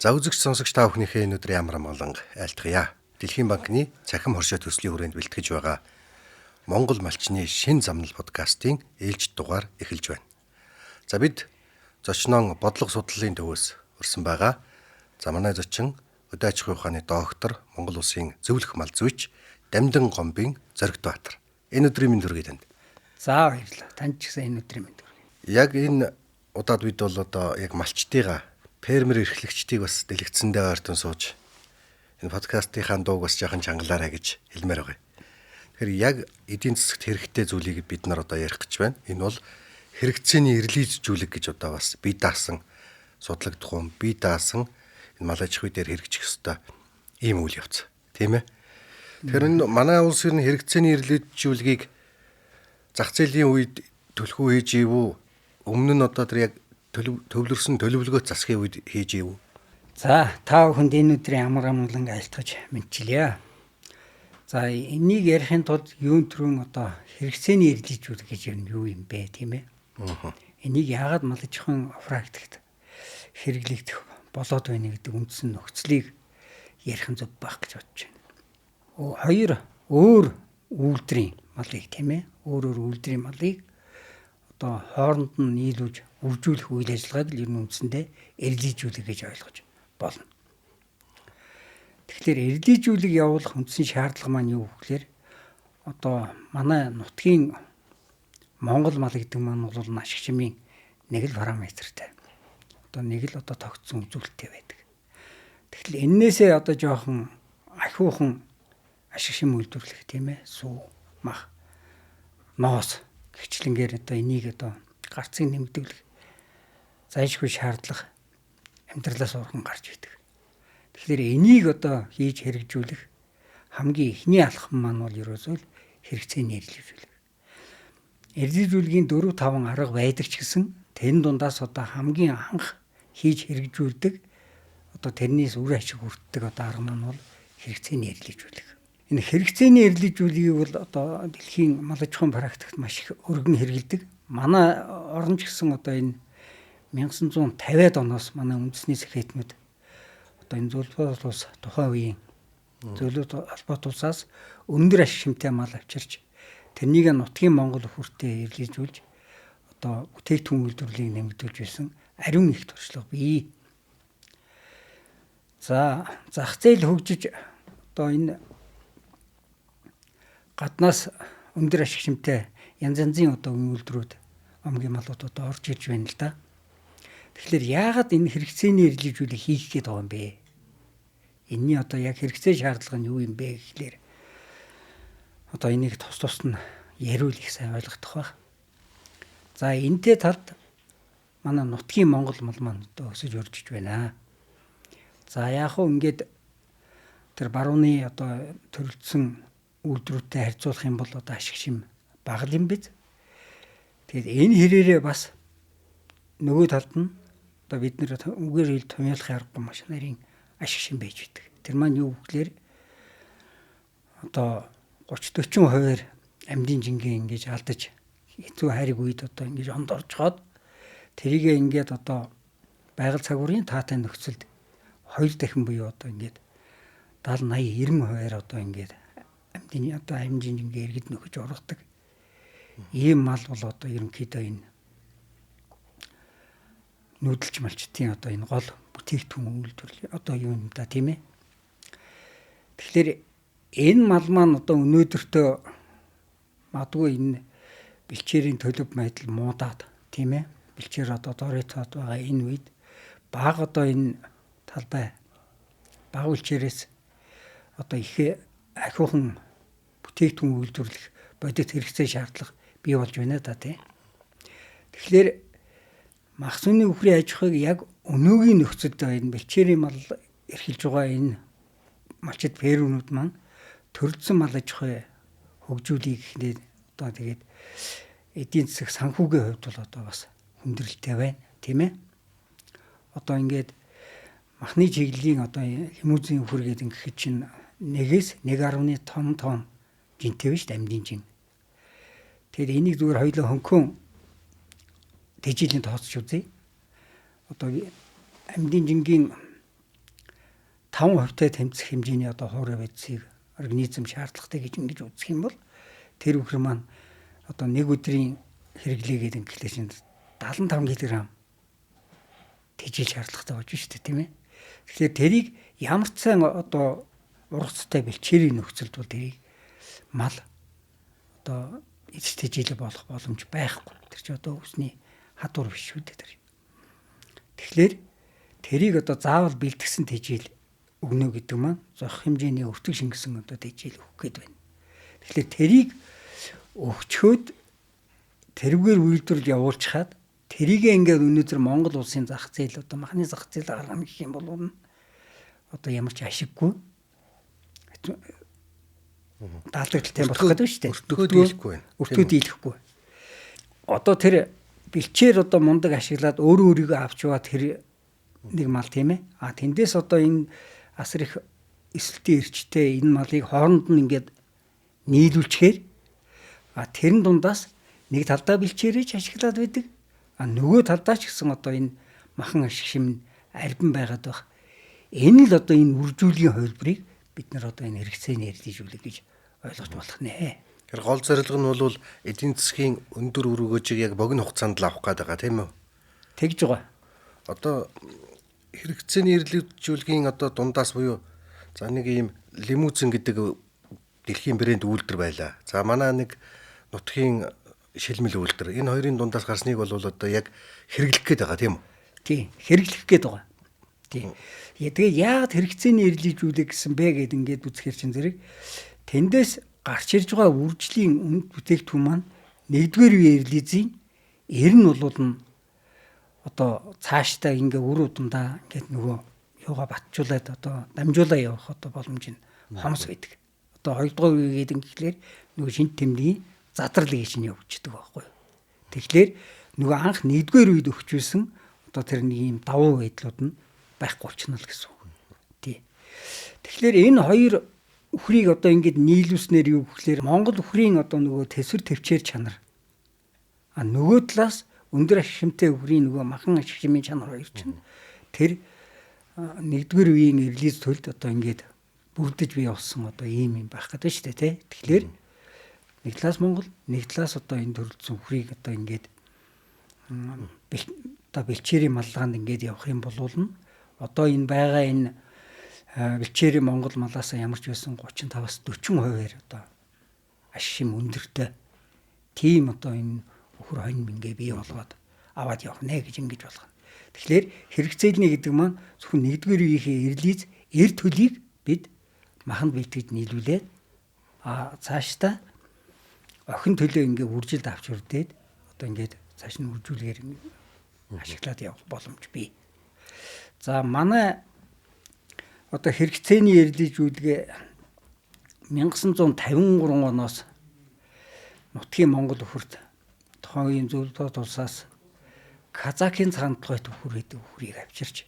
За үзэгч сонсогч та бүхнийхээ энэ өдрийн амар амгалан айлтгая. Дэлхийн банкны цахим хоршоо төслийн хүрээнд бэлтгэж байгаа Монгол малчны шин замнал подкастын ээлжид дугаар эхэлж байна. За бид зочноо бодлого судлалын төвөөс урьсан байгаа. За манай зочин өдөө аж ахуйн ухааны доктор, Монгол улсын зөвлөх мал зүйч Дамдин гомбын Зоригтбаатар. Энэ өдрийн мэнд хүргэе танд. За баярлалаа. Танд ч гэсэн энэ өдрийн мэнд хүргэе. Яг энэ удаад бид бол одоо яг малчтайгаа фермер эрхлэгчдийг бас дэлгэцэндээ ойртон сууж энэ подкастынхаа дууг бас жоохон чангалаарай гэж хэлмээр байгаа. Тэгэхээр яг эдийн засагт хэрэгтэй зүйлийг бид нар одоо ярих гэж байна. Энэ бол хэрэгцээний релизжүүлэг гэж одоо бас бие даасан судлагдах юм. Бие даасан энэ мал аж ахуй дээр хэрэгжих ёстой ийм үйл явц. Тийм ээ. Тэгэхээр энэ манай улс ер нь хэрэгцээний релизжүүлгийг зах зээлийн үед төлхөө хийж ивүү өмнө нь одоо тэр яг төвлөрсөн төлөвлөгөө засгийн үед хийж ивүү. За та бүхэнд энэ өдрийн амар амгалан айлтгаж мэдчилье. За энийг ярихын тулд юун төрөн одоо хэрэгцээний эргэлжүүлэх гэж юу юм бэ, тийм ээ? Энийг яагаад мал аж ахуйн практикт хэрэглэгдэх болоод байна гэдэг үндсэн нөхцөлийг ярих нь зөв байх гэж бодож байна. Хоёр өөр үйлдвэрийн малыг, тийм ээ? Өөр үйлдвэрийн малыг одоо хооронд нь нийлүүлж үржүүлэх үйл ажиллагааг л ер нь үндсэндээ эргэлжүүлэх гэж ойлгож болно. Тэгэхээр эргэлжүүлэг явуулах үндсэн шаардлага маань юу гэхээр одоо манай нутгийн Монгол мал гэдэг маань бол ашиг чимийн нэг л параметртай. Одоо нэг л одоо тогтсон үзүүлэлттэй байдаг. Тэгэхээр энээсээ одоо жоохон ахиухан ашиг шим үйлдвэрлэх, тийм ээ? Сүү, мах, ноос гихчлэнгээр одоо энийг одоо гарцыг нэмэгдүүлэх зайлшгүй шаардлага амьдралаас урган гарч идэг. Тэгэхээр энийг одоо хийж хэрэгжүүлэх хамгийн ихний алхам маань бол ерөөсөө л хэрэгцээний эргэлжүүлэг. Эргэлжүүлгийн 4-5 арга байдаг ч гэсэн тэн дундаас одоо хамгийн анх хийж хэрэгжүүлдэг одоо тэрнээс үр ашиг хүртдэг одоо арга маань бол хэрэгцээний эргэлжүүлэг. Энэ хэрэгцээний эргэлжүүлгийг бол одоо дэлхийн мал аж ахуйн практикт маш их өргөн хэрэгэлдэг. Манай орн ч гэсэн одоо энэ 1950-ад оноос манай үндэсний сэхэтнүүд одоо энэ зөвлөлт улс тухайн үеийн зөвлөлт албат улсаас өндөр ашиг шимтэй мал авчирч тэрнийг нутгийн Монгол хүртээ эргэлжүүлж одоо бүтээгдэхүүн үйлдвэрлэлийг нэмэгдүүлж байсан ариун их туршлага бий. За зах зээл хөгжиж одоо энэ гаднаас өндөр ашиг шимтэй янз янзын одоо үйлдвэрүүд омгийн малууд одоо орж ирж байна л да. Тэгэхээр яагаад энэ хэрэгцээний эргэлжүүлэг хийх гээд байгаа юм бэ? Энийний одоо яг хэрэгцээ шаардлага нь юу юм бэ гэхлээр одоо энийг тус нь яриул их сайн ойлгох байх. За энтэй талд манай нутгийн Монгол мал маань одоо өсөж өржиж байна. За яг хөө ингээд тэр барууны одоо төрөлдсөн үйлдвэрүүдтэй харьцуулах юм бол одоо ашиг шим бага юм биз. Тэгээд энэ хэрээрээ бас нөгөө талд нь одоо бид нэр үгээр хэл томьёолохын аргагүй маш нарийн ашиг шим байж байдаг. Тэр маань юу гэхээр одоо 30-40% амьдын жингээ ингэж алдаж хэцүү хайрыг үед одоо ингэж онд орж хаад тэрийгээ ингээд одоо байгаль цагуурын таатай нөхцөлд 2 дахин буюу одоо ингээд 70-80-90% одоо ингээд амьдын жингээ иргэд нөхөж ургадаг. Ийм мал бол одоо ерөнхийдөө энэ нүүдэлч малчтын одоо энэ гол бүтээгдэхүүн үйлдвэрлэл одоо юу юм да, тийм ээ. Тэгэхээр энэ мал маань одоо өнөөдөртөө магадгүй энэ бэлчээрийн төлөв байдал муудаад, тийм ээ. Бэлчээр одоо доройтоод байгаа энэ үед баг одоо энэ талбай баг бэлчээрээс одоо их ахиухан бүтээгдэхүүн үйлдвэрлэх бодит хэрэгцээ шаардлага бий болж байна да, тийм. Тэгэхээр мах сүнний үхрийн аж ахуйг яг өнөөгийн нөхцөлд энэ бэлчээрийн мал эрхэлж байгаа энэ малчид фермерүүд маань төрөлдсөн мал аж ахуй хөгжүүлэх гэхлээр одоо тэгээд эдийн засаг санхүүгийн хувьд бол одоо бас хүндрэлтэй байна, тийм ээ. Одоо ингээд махны чиглэлийн одоо лимузин үхэр гэдэг ингээд чинь 1-1.1 тонн жинтэй биш амьдын жин. Тэгэхээр энийг зүгээр хоёулаа хөнхөн тэжээлийн тооцож үзье. Одоо амьдын жингийн 5% тэмцэх хэмжээний одоо хуурай бодисыг организм шаардлагатай гэж ингэж үзэх юм бол тэр үхэр маань одоо нэг өдрийн хэрэглээгээд ингээдлээ чинь 75 кг тэжээл шаардлагатай болж шүү дээ, тийм ээ. Тэгэхээр тэрийг ямар ч сайн одоо ургацтай бэлчээрийн нөхцөлд бол тэрийг мал одоо эцэс тэжээлээ болох боломж байхгүй. Тэр чинь одоо үсний хадвар биш шүү дээ тэр. Тэгэхээр тэрийг одоо заавал бэлтгэсэн тэжээл өгнө гэдэг маань зохих хэмжээний өвтөг шингэсэн одоо тэжээл өгөх гээд байна. Тэгэхээр тэрийг өгчхөөд тэрвгээр үйлдвэрлэл явуулчихад тэрийг ингээд өнөөдөр Монгол улсын зах зээл одоо махны зах зээл гаргана гэх юм бол одоо ямар ч ашиггүй даалгавралтай болох гэдэг шүү дээ. Өртгөө дийлэхгүй. Одоо тэр бэлчээр одоо мундаг ашиглаад өөрийгөө авч яваа тэр нэг мал тийм ээ. А тэндээс одоо энэ асар их эсэлтийн эрчтэй энэ малыг хооронд нь ингээд нийлүүлчихээр тэрэн дундаас нэг талдаа бэлчээрэж ашиглаад байдаг. Нөгөө талдаа ч гэсэн одоо энэ махан ашиг шим арбин байгаад байх. Энэ л одоо энэ үржүүлгийн хувилбарыг бид нар одоо энэ хэрэгцээний эрдийжүүлэх гэж ойлгож болох нэ. Тэр гол зорилго нь бол эдийн засгийн өндөр үр өгөөжийг яг богино хугацаанд л авах гэдэг байгаа тийм үү? Тэгж байгаа. Одоо хэрэгцээний эрдийжүүлгийн одоо дундаас буюу за нэг ийм лимузин гэдэг дэлхийн брэнд үйлдвэр байлаа. За манай нэг нутгийн шилмэл үйлдвэр. Энэ хоёрын дундаас гарсныг бол одоо яг хэрэглэх гээд байгаа тийм үү? Тийм, хэрэглэх гээд байгаа. Тийм. Тэгээ яагаад хэрэгцээний эрдийжүүлэх гэсэн бэ гэд ингээд үзэхэр чин зэрэг тэндээс гарч ирж байгаа үржлийн үнд бүтээгдэхүүн маань нэгдүгээр үеийн релизийн ер нь бол нь одоо цаашдаа ингээ үр удамдаа ингээд нөгөө юугаа батжуулаад одоо дамжуулаа явах одоо боломж нь хомс байдаг. Одоо хоёрдугаар үегээд ингээхээр нөгөө шинж тэмдгийн задрал гэж нь явагддаг байхгүй. Тэгэхээр нөгөө анх нэгдүгээр үед өгчүүлсэн одоо тэр нэг юм давуу байдлууд нь байхгүй болчихно л гэсэн үг. Тий. Тэгэхээр энэ хоёр үхрийг одоо ингээд нийлүүлснээр юу гэхээр Монгол үхрийн одоо нөгөө төсвөр төвчээр чанар. Нөгөө талаас өндөр ашигтай үхрийн нөгөө махан ашигмын чанар хоёр чинь тэр нэгдүгээр үеийн релиз төлд одоо ингээд бүрдэж бий болсон одоо ийм юм байх гэдэг шүү дээ, тий. Тэгэхээр нэг талаас Монгол, нэг талаас одоо энэ төрөлцсөн үхрийг одоо ингээд одоо бэлчээрийн маллгаанд ингээд явах юм бол нь одоо энэ байгаа энэ бэлчээрийн Монгол малаас ямар ч байсан 35-аас 40%-аар одоо ашиг өндөртэй тийм одоо энэ өхөр хонь ингээ бий болгоод аваад явах нэ гэж ингэж болгоно. Тэгэхээр хэрэгцээний гэдэг маань зөвхөн нэгдүгээр үеийнхээ релиз эр төлийг бид маханд бэлтгэж нийлүүлээд цаашдаа охин төлөө ингээ үржилд авч үрдээд одоо ингээд цааш нь үржүүлгээр ашиглаад явах боломж бий. За манай одоо хэрэгцээний эрдийжүүлгээ 1953 оноос нутгийн Монгол өхөрт тухайн үеийн зөвлөлтөд улсаас Казакийн цаантлогойт өхөр гэдэг өхрийг авчирч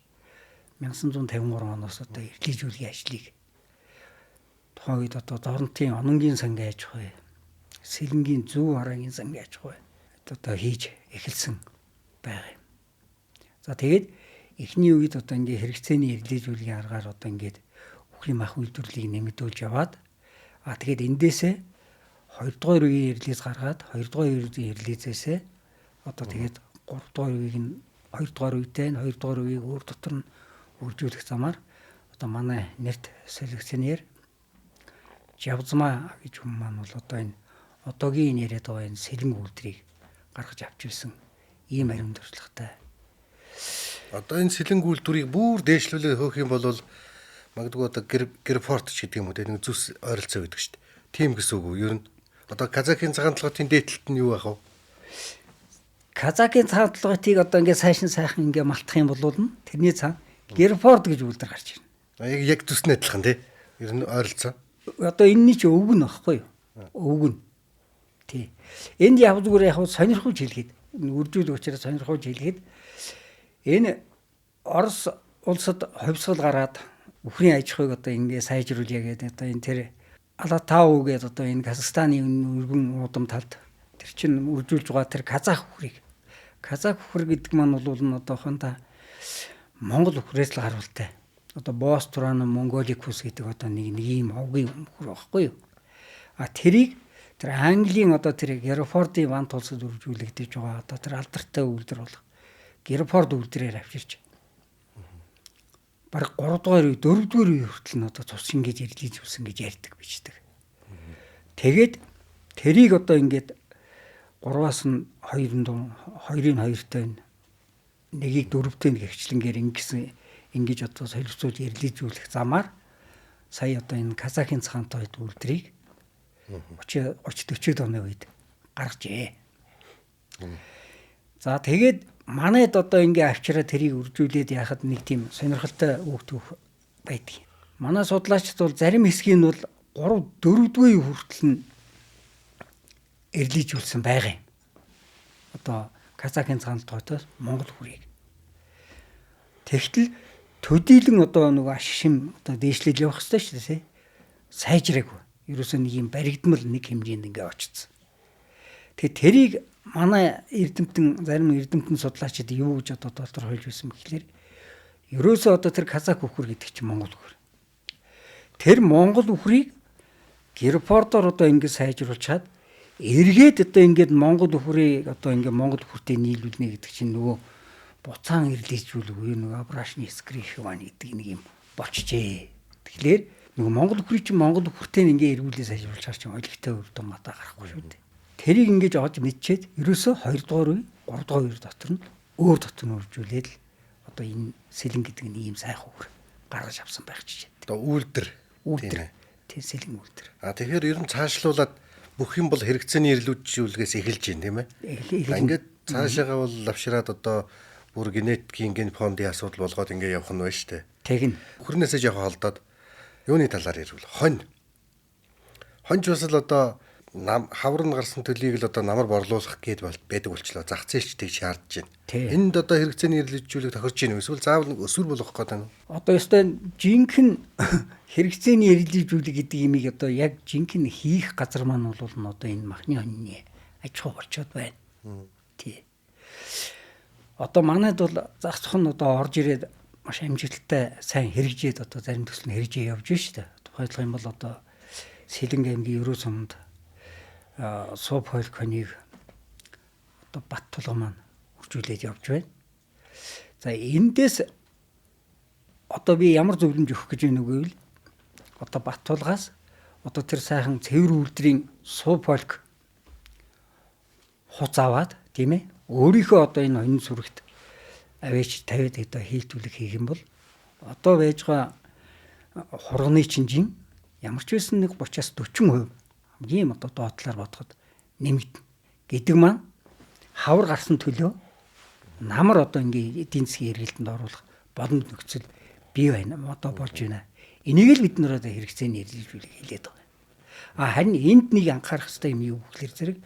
1953 оноос одоо эрдийжүүлгийн ажлыг тухайн үед одоо Дорнотын ононгийн сангийн аж ахуй, Сэлэнгийн зүүн харагийн сангийн аж ахуй одоо хийж эхэлсэн байгаа юм. За тэгээд эхний үед одоо ингээ хэрэгцээний эрдийжүүлгийн аргаар одоо ингээд үхрийн мах үйлдвэрлэлийг нэмэгдүүлж яваад тэгээд эндээсээ 2 дугаар үеийн релиз гаргаад 2 дугаар үеийн релизээсээ одоо тэгээд 3 дугаар үеийг нь 2 дугаар үедээ 2 дугаар үеийг өөр дотор нь үржүүлэх замаар одоо манай нэрт селекционер Жавзмаа гэж хүн маань бол одоо энэ одоогийн яриад байгаа энэ сэлэн үйлдвэрийг гаргаж авч ирсэн ийм ариун туршлагатай. Одоо энэ сэлэн үйлдвэрийг бүр дээшлүүлээ хөөх юм бол магадгүй одоо герфорт ч гэдэг юм уу те нэг зүс ойролцоо гэдэг шүү дээ. Тийм гэсэн үг үү? Ер нь одоо Казакийн цагаантлогын дээдлэлт нь юу байх вэ? Казакийн цагаантлогыг одоо ингээд сайхан ингээд малтах юм бол тэрний цаана герфорт гэж үйлдвэр гарч ирнэ. Яг зүснэ адилхан те. Ер нь ойролцоо. Одоо энэний чи өвг нь багхгүй юу? Өвг нь. Тий. Энд яг зүгээр яг сонирхож хэлгээд үржүүл учраас сонирхож хэлгээд энэ Орос улсад ховсгол гараад үхрийн аж ахуйг одоо ингээ сайжруулъя гэдэг одоо энэ тэр Алатау гэдэг одоо энэ Казахстаны өргөн удам талд тэр чинь үржүүлж байгаа тэр казах үхрийг. Казах үхэр гэдэг маань бол нь одоохондоо Монгол үхрээс л гаралтай. одоо Бострон, Монголикус гэдэг одоо нэг ийм овгийн мөхөр багхгүй юу. Тэрийг тэр Английн одоо тэр Герфордын ван тулсад үржүүлэгдэж байгаа одоо тэр алдартай үйлдвэр болох Герфорд үйлдвэрээр авчирч бараг 3 дугаар үе 4 дугаар үе хүртэл нь одоо цус ингэж ирэлж үлсэн гэж ярьдаг бичдэг. Тэгээд тэрийг одоо ингээд 3-аас нь 2-ын 2-той нэгийг 4-тэй нэг гэрчлэнгээр ингэж одоо солилцуулж ирэлжүүлэх замаар сая одоо энэ Казахын цаантай үйлдвэрийг 30-40 оны үед гаргажээ. За тэгээд манайд одоо ингээ авчираа тэрийг үржүүлээд яхад нэг тийм сонирхолтой үг байдаг. Манай судлаачид бол зарим хэсгийг нь бол 3-4 дугаар үе хүртэл нь эрлийжүүлсэн байгаа юм. Одоо Казахын цаантойгоос Монгол хүрийг. Тэгтэл төдийлөн одоо нөгөө ашигшим одоо дээшлэл явах хэрэгтэй шүү дээ. Сайжраагүй. Ерөөсөө нэг юм баригдмал нэг хэмжээнд ингээ очсон. Тэгээ тэрийг манай зарим эрдэмтэн судлаачид юу гэж одоо тодорхойлж байсан гэхлээр ерөөсөө одоо тэр Казах үхэр гэдэг чинь Монгол үхэр. Тэр Монгол үхрийг Герфордоор одоо ингээ сайжруулж чад эргээд одоо ингээд Монгол үхрийг одоо ингээ Монгол үхртэй нийлүүлнэ гэдэг чинь нөгөө буцаан эрлийжүүлгүй нөгөө Абрашны скришван гэдэг нэг юм болчихжээ. Тэгэхээр нөгөө Монгол үхрийг чинь Монгол үхртэй ингээ эргүүлээ сайжруулж чад чинь олигтой үр дүн гадаа гарахгүй шүү дээ. Тэрийг ингэж олж мэдчихэд ерөөсөө 2 дугаар үе 3 дугаар үе дотор нь өөр дотор нь үржүүлээд л одоо энэ сэлэн гэдэг нь ийм сайхан үр гаргаж авсан байх жишээ. Одоо үйлдэр. Тийм сэлэн үйлдэр. Тэгэхээр ер нь цаашлуулаад бүх юм бол хэрэгцээний эрэлүүлжүүлгээс эхэлж байна тийм ээ. Ингээд цаашаагаа бол авшираад одоо бүр генетикийн ген фондын асуудал болгоод ингээд явах нь байна шүү дээ. Тэгнь. Үхрнээсээ жоохон холдоод юуны талаар ярил хонь. Хонь ч бас л одоо хавар нь гарсан төлийг л одоо намар борлуулах гээд байдаг болчлоо. Зах зээлч тэгж шаардж байна. Энд одоо хэрэгцээний эрэлжүүлэг тохирч байна. Эсвэл заавал нэг өсвөр болгох гэдэг нь. Одоо ёстой жинхэнэ хэрэгцээний эрэлжүүлэг гэдэг имийг одоо яг жинхэнэ хийх газар маань бол нь одоо энэ махны хоньны аж ахуй болчиход байна. Тий. Одоо манайд бол зах зох нь одоо орж ирээд маш амжилттай сайн хэрэгжээд одоо зарим төсөл нь хэрэгжээ явж байна шүү дээ. Тухайлбал юм бол одоо Сэлэнг аймгийн Ерөө суманд сууп хойл коныг одоо бат тулга маань үржүүлээд явж байна. За эндээс одоо би ямар зөвлөмж өгөх гэж байна үгүй л одоо бат тулгаас одоо тэр сайхан цэвэр үйлдвэрийн сууп хойлк хуц аваад тийм ээ өөрийнхөө одоо энэ хонь сүрэгт аваач 50-д одоо хийлтүүлэг хийх юм бол одоо байж байгаа хурганы чинжин ямар ч байсан нэг 30-аас 40% ийм одоо доотлоор бодоход нэмэгдэнэ гэдэг маань хавар гарсан төлөө намар одоо ингээ эдийн засгийн эргэлтэнд оруулах боломж нөхцөл бий байна одоо болж байна. Энийг л бид нэр одоо хэрэгцээний эргэлжүүлэх хэлээд байгаа. Харин энд нэг анхаарах хэрэгтэй юм юу гэхээр зэрэг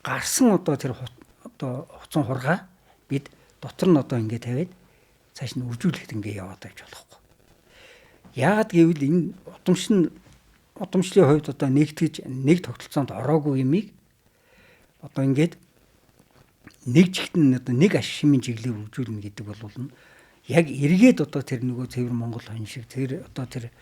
гарсан одоо тэр одоо хуцан хургаа бид дотор нь одоо ингээ тавиад цааш нь үржүүлэхэд ингээ яваад байж болохгүй. Яагаад гэвэл энэ удамшлын хувьд одоо нэгтгэж нэг тогтолцоонд ороогүй юмыг одоо ингээд нэг жигтэн одоо нэг ашиг шимийн чиглэлээр үржүүлнэ гэдэг бол нь яг эргээд одоо тэр нөгөө цэвэр Монгол хонь шиг тэр одоо тэр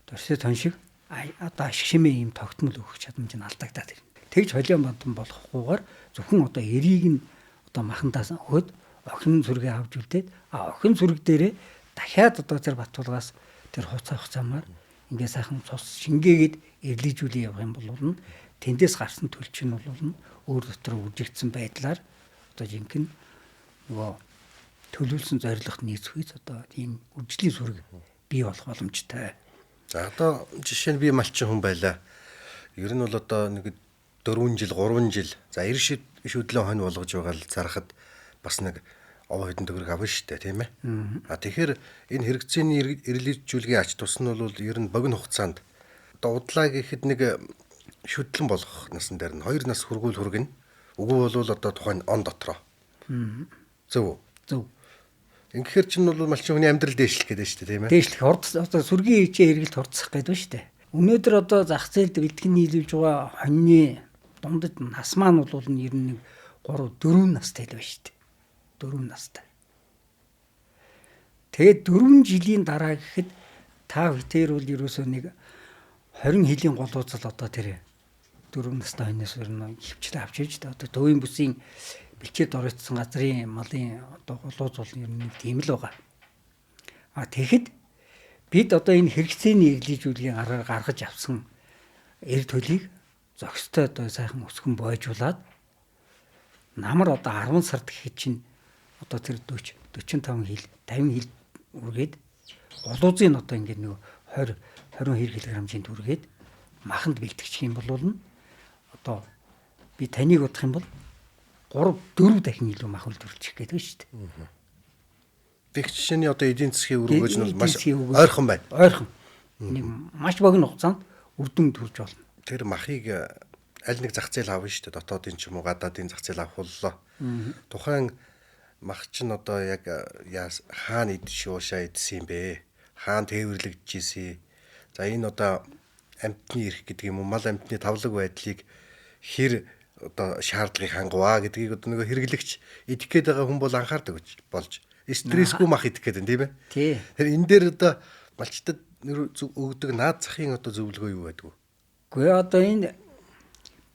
дөрсөд хонь шиг одоо ашиг шимээ юм тогтмол өгөх чадамж нь алдагдаад ирнэ. Тэгж холион бантан болохгүйгээр зөвхөн одоо эрийг нь одоо махандаас өгөөд охин сүргээ авч үлдээд охин сүрэг дээрээ дахиад одоо тэр Баттулгаас тэр хуцаа хуцаамаар ингээ сайхан цус шингээгээд эрлийжүүлээ явах юм бол тэндээс гарсан төлч нь бол өөр дотор үржигдсэн байдлаар одоо жинхэнэ нөгөө төлөвлөсөн зорилгот нийцвэз одоо ийм үржлийн сүрэг бий болох боломжтой. За одоо жишээ нь би малчин хүн байлаа. Ер нь бол одоо нэг 4 жил 3 жил за 90 шүтлэн хонь болгож байгаа л зарахад бас нэг овоо хэдэн төгрөг авна шүү дээ тийм ээ. Тэгэхээр энэ хэрэгцээний эрэлжүүлгийн ач тус нь бол ер нь богино хугацаанд одоо удлаа гэхэд нэг шүтлэн болох насн дээр нь 2 нас хүргүүл хүргэнэ. Үгүй бол одоо тухайн он дотроо. Зөв. Ингэхэр чинь бол малчин хүний амьдрал дээшлэх гэдэг шүү дээ тийм ээ. Дээшлэх одоо сүргийн ичээ эргэлт хурцсах гэдэг шүү дээ. Өнөөдөр одоо зах зээлд бэлтгэн нийлүүлж байгаа хоньны дундад нас маань бол ер нь 3-4 настай л байна шүү дээ. 4 настай. Тэгээд 4 жилийн дараа гэхэд та битээр бол ерөөсөө нэг 20 жилийн голууцал одоо тэр 4 настай хойноос өрнө хөвчлээ авч иж та одоо төвийн бүсийн бэлчээр доройтсон газрын малын одоо голууц бол ер нь тийм л байгаа. Тэгэхэд бид одоо энэ хэрэгцээний эглэжүүлгийн аргаар гаргаж авсан эрд төлийг зохистой одоо сайхан өсгөн бойжуулаад намар одоо 10 сард гэхэд чинь одоо тэр 40 45 хил 50 хил үргээд голуузын одоо ингээд нэг 20 22 кг хэмжээнд үргээд маханд бэлтгэчих юм бол одоо би таныг бодох юм бол 3 4 дахин илүү мах үлдвэрлэх гэдэг нь шүү дээ. Тэгж шиний одоо эдийн засгийн өргөж нь маш ойрхон байна. Ойрхон. Нэг маш богино хугацаанд үрдэн төрж болно. Тэр махыг аль нэг зах зээл авна шүү дээ. Дотоодын ч юм уу гадаадын зах зээл авах боллоо. Тухайн мах чинь одоо яг хаана шуушаа идсэн юм бэ? Хаана тээвэрлэгдэж ийсэн? За энэ одоо амьтны эрх гэдэг юм уу? Мал амьтны тавлаг байдлыг хэр одоо шаардлагыг хангаваа гэдгийг одоо нэг хэрэглэгч идэх гээд байгаа хүн бол анхаардаг болж стрессгүй мах идэх гээд байна тийм ээ. Тий. Тэр энэ дээр одоо малчтад өгдөг наад захын одоо зөвлөгөө юу байдг вэ? Гэхдээ одоо энэ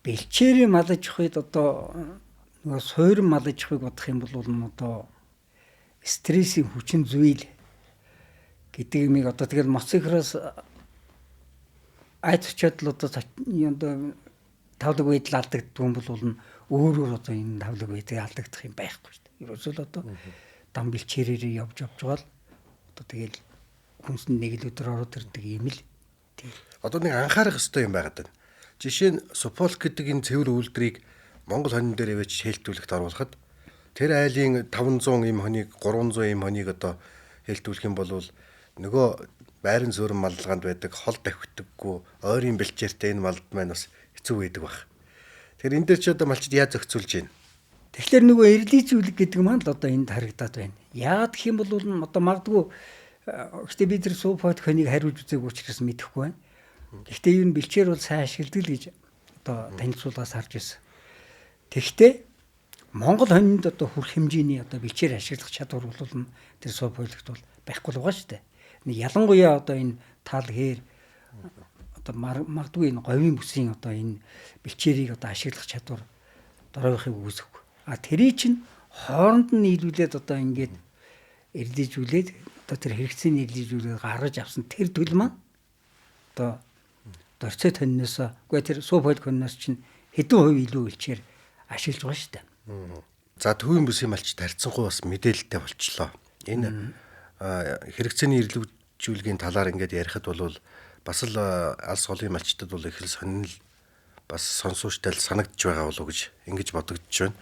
бэлчээрийн мал аж ахуйд одоо нөгөө суурин мал аж ахуйг бодох юм бол одоо стрессийн хүчин зүйл гэдэг юмыг одоо тэгэл моцикроос айц очиод л одоо тавлаг байдал алдагддаг юм бол өөрөөр одоо энэ тавлаг байдал алдагдах юм байхгүй шүү дээ. Ерөөсөө л одоо дам бэлчээрээр явж байгаа л одоо тэгэл хүнсэнд нэг л өдөр ороод ирдэг юм л. Одоо нэг анхаарах ёстой юм байгаад байна. Жишээ нь суполк гэдэг энэ цэвэр үйлдвэрийг Монгол хонин дээр ивэж хэлтүүлэхт оруулахад тэр айлын 500 им хонийг 300 им хонийг одоо хэлтүүлэх юм бол нөгөө байрын суурин маллаганд байдаг хол давхидаггүй ойрын бэлчээртэй энэ малд маань бас хэцүү байдаг баг. Тэгэхээр энэ дээр ч одоо малчид яаж зохицуулж байна? Тэгэхээр нөгөө эрлийцүүлэг гэдэг маань л одоо энд харагдаад байна. Яагаад гэх юм бол одоо магадгүй гэхдээ бид нар суупот хоныг хариулж үзег учраас мэдэхгүй байна. Гэхдээ юу н бэлчээр бол сайн ашигладаг л гэж одоо танилцуулгаас харж ирсэн. Тэгэхдээ Монгол хонинд одоо хүрх хэмжээний одоо бэлчээр ашиглах чадвар бол тэр суупойлогт бол байхгүй л байгаа шүү дээ. Нэг ялангуяа одоо энэ тал хээр одоо магадгүй энэ говийн бүсийн одоо энэ бэлчээрийг одоо ашиглах чадвар дороогийнхыг үүсэхгүй. Тэрий чинь хооронд нь нийлүүлээд одоо ингээд эрлийжүүлээд одоо тэр хэрэгцээний эрлийжүүлээд гаргаж авсан тэр төл маань одоо дорцой тониноос үгүй тэр суупойл тониноос чинь хэдэн хувь илүү бэлчээр ашиглаж байгаа шүү дээ. За төвийн бүсийн малчид харьцангуй бас мэдээлэлтэй болчлоо. Энэ хэрэгцээний эрлүүжүүлгийн талаар ингээд ярихад бол бас л алс голын малчдад бол их л сонирхол бас сонсууштай санагдж байгаа болов уу гэж ингэж бодогдож байна.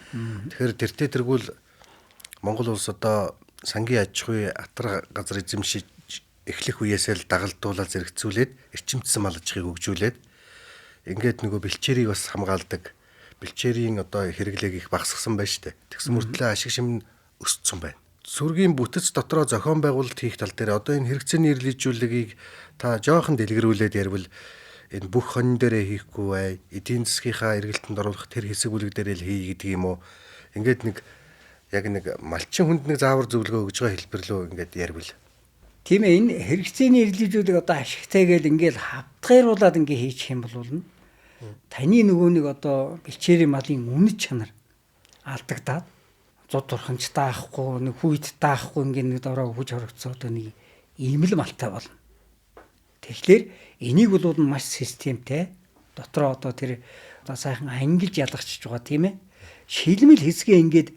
Тэгэхээр тэртээ тэргүүл Монгол улс одоо сангийн аж ахуй атар газар эзэмшиж эхлэх үеэсээ л дагалдуулаад зэрэгцүүлээд эрчимдсэн мал аж ахуйг хөгжүүлээд ингээд нөгөө бэлчээрийг бас хамгаалдаг. Бэлчээрийн одоо хэрэглээг их багасгасан байна шүү дээ. Тэгсэн мөртлөө ашиг шим нь өссөн байна. Сүргийн бүтэц дотроо зохион байгуулалт хийх тал дээр одоо энэ хэрэгцээний эрлийжүүлэгийг та жоохон дэлгэрүүлээд ярил энэ бүх хонин дээрээ хийхгүй бай. Эдийн засгийнхаа эргэлтэнд оруулах тэр хэсэг бүлэг дээрээ л хий гэдэг юм уу. Ингээд нэг яг нэг малчин хүнд нэг заавар зөвлөгөө өгж байгаа хэлбэрлөө ингээд ярил. Тийм ээ, энэ хэрэгцээний эрлийжүүлэг одоо ашигтай гэл ингээд хавтгайруулаад ингээд хийчих юм бол таны нөгөө нэг одоо бэлчээрийн малын үнэт чанар алдагдаад зуд турханч таахгүй нэг хүйт таахгүй ингээд нэг дороо өгж хорогцоо одоо нэг ийм л малтай болно. Тэгэхээр энийг бол маш системтэй дотроо одоо тэр одоо сайхан ангилж ялгачж байгаа тийм ээ. Шилмэл хэсгээ ингээд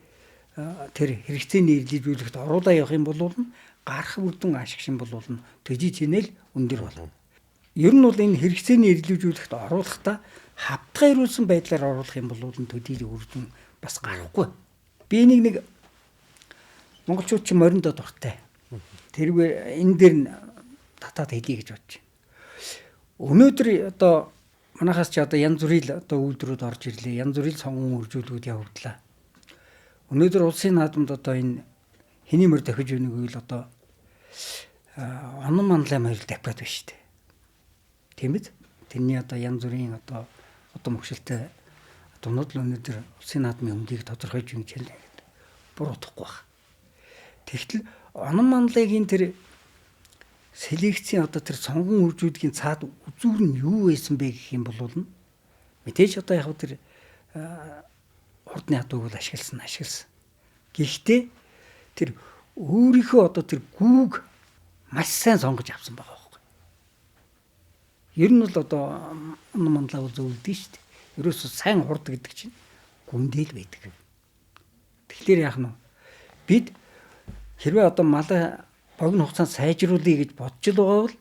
тэр хэрэгцээний эрлийжүүлэгт оруулаа явах юм бол гарах үрдэн ашиг шин бол төжий чинэл өндөр болно. Ер нь бол энэ хэрэгцээний эрлийжүүлэгт оруулахдаа хавтгайруулсан байдлаар оруулах юм бол төдий үрдэн бас гарахгүй. Би нэг монголчууд ч мориндоо дуртай. Тэргээр энэ дээр нь татаад хэлье гэж бодож байна. Өнөөдөр одоо манайхаас ч одоо янз бүрийн одоо үйлдвэрүүд орж ирлээ. Янз бүрийн сонгон үржүүлгүүд явагдлаа. Өнөөдөр улсын наадамд одоо энэ хэний мөр дахиж өгнө гэвэл одоо онон манлай морил давхиад байна шүү дээ. Тийм биз? Тэрний одоо янз бүрийн одоо мөкшөлтэй дуунууд л өнөөдөр улсын наадмын өмдийг тодорхойлж өгч хэлээ гэдэг. Буруудахгүй байна. Тэгтэл онон манлайгийн тэр селекцийн одоо тэр сонгон үржүүлгийн цаад үзүүр нь юу байсан бэ гэх юм бол мэдээж одоо яг тэр урдны хадууг бол ашигласан. Гэхдээ тэр өөрийнхөө одоо тэр гүүг маш сайн сонгож авсан байгаа байхгүй. Ер нь бол одоо онон манлаа бол зөвлөдөө шүү дээ. Ерөөсөө сайн хурд гэдэг чинь гүндэл байдаг. Тэгэхээр яах нь бид хэрвээ одоо малаа богино хугацаанд сайжруулъя гэж бодож л байгаа бол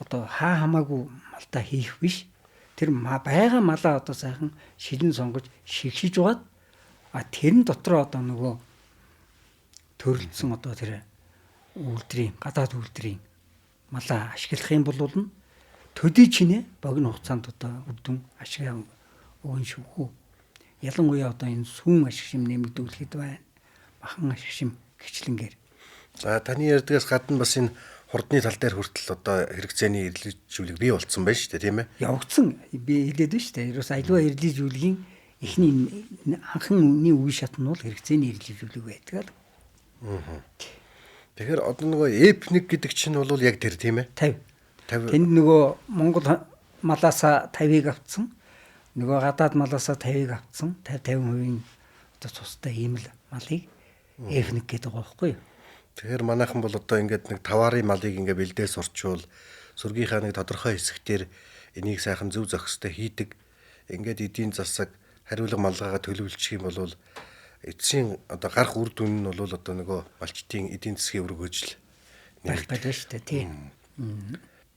одоо хамаагүй малтаа хийх биш. Тэр байгаа малаа одоо сайхан шилэн сонгож шигшиж угаад тэрэн дотроо одоо нөгөө төрөлдсөн одоо тэр үйлдвэрийн гадаад үйлдвэрийн малаа ашиглах юм бол төдий чинээ богино хугацаанд одоо үдэн ашиг өгөн шүүхүү. Ялангуяа одоо энэ сүүн ашигшим нэмэгдүүлэхэд байна. Махан ашигшим гिचлэнгээр. За таны ярьдгаас гадна бас энэ хурдны тал дээр хүртэл одоо хэрэгцээний эргэлжүүлэг бий болцсон байна шүү дээ, тийм ээ? Явагдсан. Би хэлээд байна шүү дээ. Ерөөс аливаа эргэлжүүлгийн эхний анхны үе шат нь бол хэрэгцээний эргэлжүүлэг байдаг л. Тэгэхээр одоо нөгөө F1 гэдэг чинь бол яг тэр тийм ээ? 50. Тэнд нөгөө Монгол малаасаа 50-ыг авцсан. Нөгөө гадаад малаасаа 50-ыг авцсан. 50% одоо цустай ийм л малыг F1 гэдэг байгаа байхгүй юу? Тэгэхээр манайхан бол одоо ингээд нэг таваарын малыг ингээд бэлдээ сурчвал сүргийнхаа нэг тодорхой хэсгээр энийг сайхан зөв зохистой хийдэг. Ингээд эдийн засаг хариулга малгайгаа төлөвлөчих юм бол эцсийн одоо гарах үр дүн нь бол одоо нөгөө малчтын эдийн засгийн өргөжл байх гэдэг шүү дээ тийм.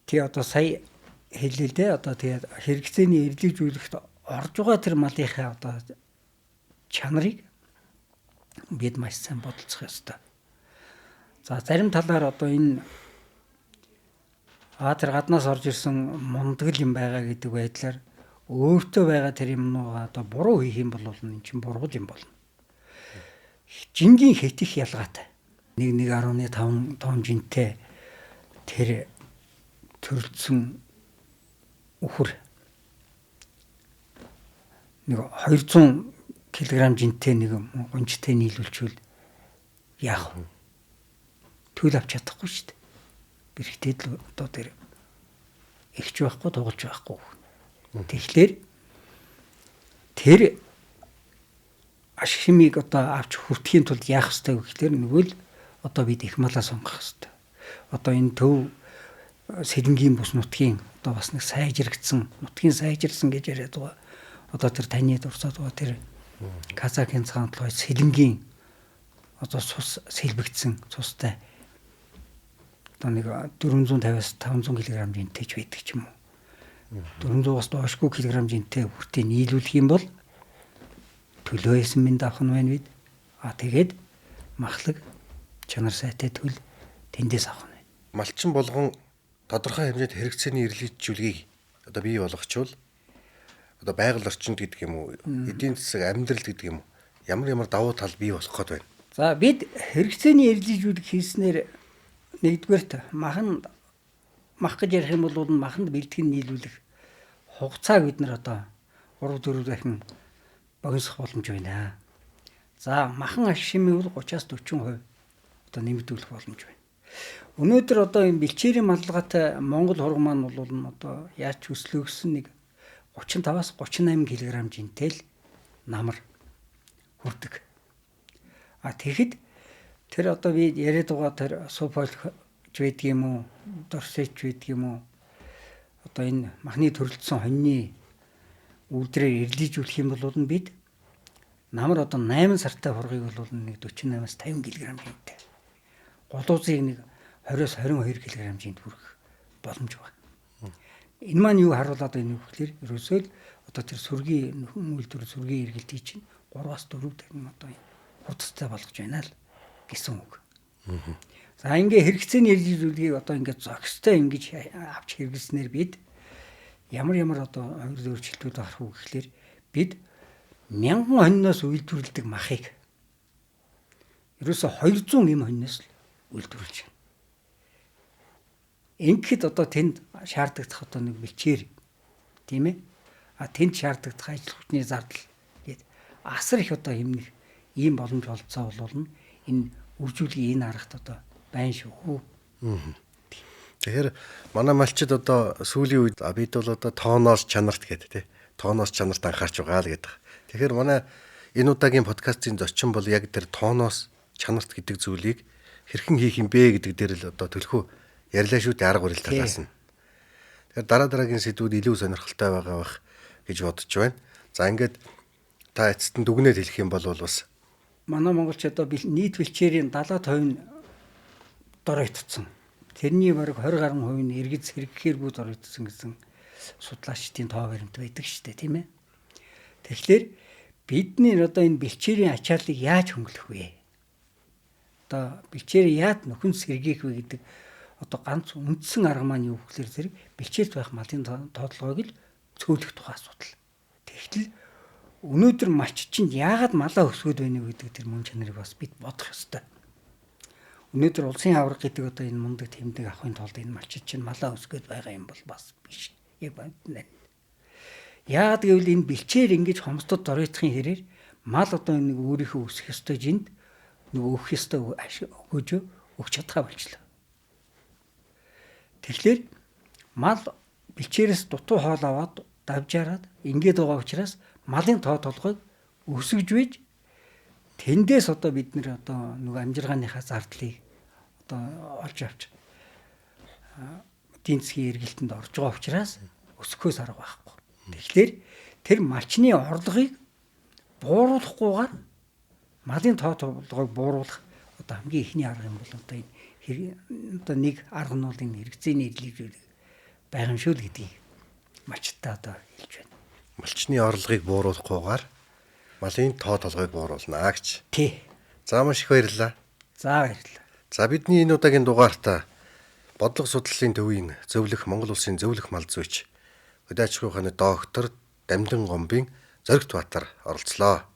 Тий одоо сая хэлээ л дээ одоо тэгээд хэрэгцээний эргэлжүүлэхт орж байгаа тэр малынхаа одоо чанарыг бид маш сайн бодолцох ёстой. За зарим талаар одоо энэ тэр гаднаас орж ирсэн мундгал юм байгаа гэдэг байдлаар өөртөө байгаа тэр юмнуугаа одоо буруу хийх юм бол энэ чинь буруу юм болно. Жингийн хэтих ялгаатай. 1.5 тонн жинтэй тэр төрөлдсөн үхэр нэг 200 кг жинтэй нэг гонжтой нийлүүлчихвэл яах вэ? Төл авч чадахгүй шүү дээ. Бэрхтээд л одоо тэр ихч байхгүй тоглож байхгүй. Тэгэхээр тэр ашигмыг одоо авч хүртэхийн тулд яах ёстой вэ гэхээр нөгөө л одоо бид их малаа сонгох ёстой. Одоо энэ төв сэлэнгийн бус нутгийн одоо бас нэг сайжрагдсан нутгийн сайжирсан гэж яриад байгаа. Одоо тэр таны дурсаад байгаа тэр Казакын цагаан толгой сэлэнгийн одоо цус сэлбэгдсэн цустай одоо нэг 450-аас 500 кг жинтэй ч байдаг ч юм уу. 400-аас доошгүй кг жинтэй хүртээ нийлүүлэх юм бол төлөө хийсэн минь давах нь байна бид. Тэгээд махлаг чанар сайтай төл тэндээс авах нь. Малчин болгон тодорхой хэмжээнд хэрэгцээний эргэлжүүлгийг одоо бий болгочвол одоо байгаль орчинд гэдэг юм уу, эдийн засаг амьдрал гэдэг юм уу, ямар давуу тал бий болох гээд байна. За бид хэрэгцээний эргэлжүүлэг хийснээр нэгдүгээрт мах гэж ярих юм бол маханд бэлтгэн нийлүүлэх хугацааг бид нар одоо 3-4 дахин богиносох боломж байна. За махан ашигшмын бол 30-аас 40% одоо нэмэгдүүлэх боломж байна. Өнөөдөр одоо энэ бэлчээрийн малгайтай Монгол хург маань бол одоо яаж өслөгсөн нэг 35-аас 38 кг жинтэй л намар хүрдэг. Тэгэхэд тэр одоо би яриад байгаа тэр суфолж байдаг юм уу, дорсеч байдаг юм уу? Одоо энэ махны төрөлдсөн хоньны үйлдвэрээр эрлийжүүлэх юм бол бид намар одоо 8 сартай хургийг бол нэг 48-аас 50 кг жинтэй. Голуузыг нэг 20-оос 22 кг жинд хүрэх боломж байна. Энэ маань юу харуулад байна вэ гэхээр ерөөсөө л одоо тэр сүргийн нөхөн үйлдвэр сүргийн эргэлтийг чинь 3-аас 4 дахин одоо хурдтай болгож байна л гэсэн үг. За ингээ хэрэгцээний эргэлзүүлгийг одоо ингээ зохистой ингэж авч хэрэглэснээр бид ямар одоо өөрчлөлтүүд гарах вэ гэхээр бид 1000 хоньноос үйлдвэрлэдэг махыг ерөөсө 200 эм хоньноос л үйлдвэрлэж байна. Ингээд одоо тэнд шаардлагадах одоо нэг бэлчээр тийм ээ. Тэнд шаардлагадах ажил хүчний зардал гээд асар их одоо ийм боломж олцоо болвол энэ үржүүлгийн энэ аргад одоо байна шүү. Тэгэхээр манай малчид одоо сүүлийн үед бид бол одоо тооноос чанарт гэдэг тий. Тооноос чанарт анхаарч байгаа л гэдэг. Тэгэхээр манай энэ удаагийн подкастын зочин бол яг тэр тооноос чанарт гэдэг зүйлийг хэрхэн хийх юм бэ гэдэг дээр л одоо төлхөө ярьлаа шүү дээ арга барил талаас нь. Тэгэхээр дараагийн сэдвүүд илүү сонирхолтой байгаа бах гэж бодож байна. За ингээд та эцэст нь дүгнээд хэлэх юм бол бас манай монголч одоо нийт бэлчээрийн 70% нь доройтсон. Тэрний бараг 20 гаруй хувь нь эргэц хэрэггээргүй доройтсон гэсэн судлаачдын тоо баримт байдаг шүү дээ, тийм ээ. Тэгэхээр бидний одоо энэ бэлчээрийн ачааллыг яаж хөнгөлөх вэ? Одоо бэлчээрээ яаж нөхөн сэргийлэх вэ гэдэг одоо ганц үндсэн арга маань юу гэхээр зэрэг бэлчээрт байх малын тоотлогыг л цөөлөх тухай асуудал. Тэгтэл өнөөдөр малч чинь яагаад малаа өсгөөд байна вэ гэдэг тэр мөн чанарыг бас бид бодох ёстой. Өнөөдөр улсын авраг гэдэг одоо энэ мундаг тэмдэг авахын тулд энэ малчид чинь малаа өсгөөд байгаа юм бол бас биш. Яг байна. Яагаад гэвэл энэ бэлчээр ингэж хомсдод доройтхын хэрээр мал одоо нэг өөрийнхөө өсөх ёстой жинд нөгөө өөх ёстой өгөөжөө өгч чадхаа болчлоо. Тэгэхээр мал бэлчээрээс дутуу хоол аваад давжаарад ингээд байгаа учраас малын тоо толгойг өсгөж бийж тэндээс одоо бид нэр одоо нөгөө амжиргааныхаа зардлыг одоо олж авч эдийн засгийн эргэлтэнд орж байгаа учраас өсөхөөс арга байхгүй. Тэгэхээр тэр малчны орлогыг бууруулахгүйгээр малын тоо толгойг бууруулах одоо хамгийн ихний арга юм бол одоо энэ одоо нэг арга нь бол энэ хэрэгцээний эдлэгжүүлэх байгаа юм шүү л гэдгийг малчтаа одоо хэлж байна. малчны орлогыг бууруулахгүйгээр малын тоо толгойг бууруулнаа гэж. Тий. За маш их баярлалаа. За баярлалаа. За бидний энэ удаагийн дугаартаа бодлого судлалын төвийн зөвлөх Монгол улсын зөвлөх мал зүйч хөдөө аж ахуйн ухааны доктор Дамжин Гомбын Зоригт Баатар оролцлоо.